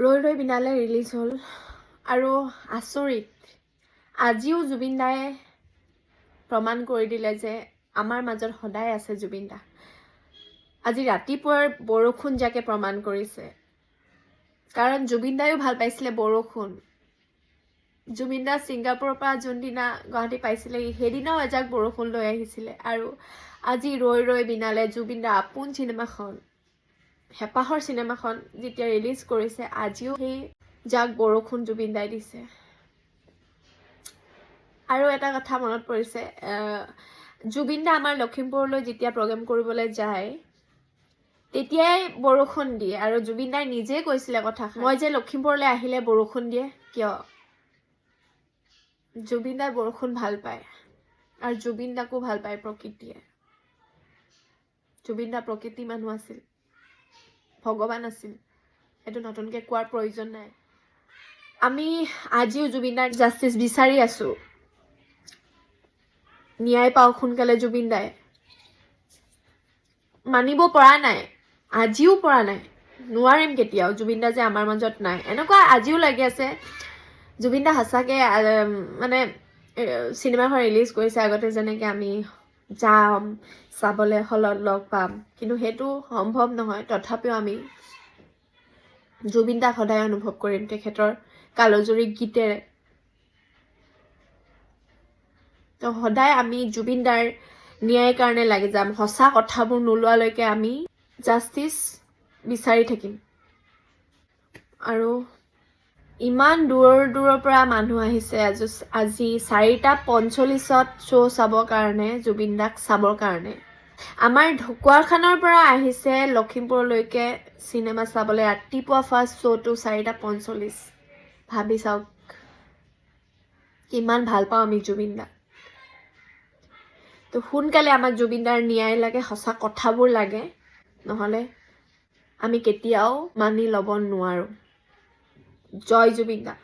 ৰৈ ৰৈ বিনালে ৰিলিজ হ'ল আৰু আচৰিত আজিও জুবিন দায়ে প্ৰমাণ কৰি দিলে যে আমাৰ মাজত সদায় আছে জুবিন দা। আজি ৰাতিপুৱাৰ বৰষুণ যাকে প্ৰমাণ কৰিছে, কাৰণ জুবিন দায়ো ভাল পাইছিলে বৰষুণ। জুবিন দা ছিংগাপুৰৰ পৰা যোনদিনা গুৱাহাটী পাইছিলে সেইদিনাও এজাক বৰষুণ লৈ আহিছিলে। আৰু আজি ৰৈ ৰৈ বিনালে জুবিন দা আপোন চিনেমাখন, হেঁপাহৰ চিনেমাখন যেতিয়া ৰিলিজ কৰিছে, আজিও সেই যাক বৰষুণ জুবিন দাই দিছে। আৰু এটা কথা মনত পৰিছে, জুবিন দা আমাৰ লখিমপুৰলৈ যেতিয়া প্ৰগ্ৰেম কৰিবলৈ যায় তেতিয়াই বৰষুণ দিয়ে। আৰু জুবিন দাই নিজে কৈছিলে কথা, মই যে লখিমপুৰলৈ আহিলে বৰষুণ দিয়ে কিয়? জুবিন দাই বৰষুণ ভাল পায় আৰু জুবিন দাকো ভাল পায় প্ৰকৃতিয়ে। জুবিন দা প্ৰকৃতি মানুহ আছিল, ভগৱান আছিল, সেইটো নতুনকৈ কোৱাৰ প্ৰয়োজন নাই। আমি আজিও জুবিন দাৰ জাষ্টিচ বিচাৰি আছো, ন্যায় পাওক সোনকালে জুবিন দাই। মানিব পৰা নাই, আজিও পৰা নাই, নোৱাৰিম কেতিয়াও জুবিন দা যে আমাৰ মাজত নাই। এনেকুৱা আজিও লাগি আছে জুবিন দা সঁচাকে মানে চিনেমাখন ৰিলিজ কৰিছে আগতে যেনেকে আমি যাম চাবলৈ, হলত লগ পাম, কিন্তু সেইটো সম্ভৱ নহয়। তথাপিও আমি জুবিন দাক সদায় অনুভৱ কৰিম তেখেতৰ কালজয়ী গীতেৰে। তো সদায় আমি জুবিন দাৰ ন্যায়ৰ কাৰণে লাগি যাম। সঁচা কথাবোৰ নোলোৱালৈকে আমি জাষ্টিচ বিচাৰি থাকিম। আৰু ইমান দূৰৰ পৰা মানুহ আহিছে আজি 4:45 শ্ব' চাবৰ কাৰণে, জুবিন দাক চাবৰ কাৰণে। আমাৰ ঢকুৱাখানৰ পৰা আহিছে লখিমপুৰলৈকে চিনেমা চাবলৈ, ৰাতিপুৱা ফাৰ্ষ্ট শ্ব'টো 4:45। ভাবি চাওক কিমান ভাল পাওঁ আমি জুবিন দাক। তো সোনকালে আমাক জুবিন দাৰ ন্যায় লাগে, সঁচা কথাবোৰ লাগে, নহ'লে আমি কেতিয়াও মানি ল'ব নোৱাৰো। জয় জুবিন দা।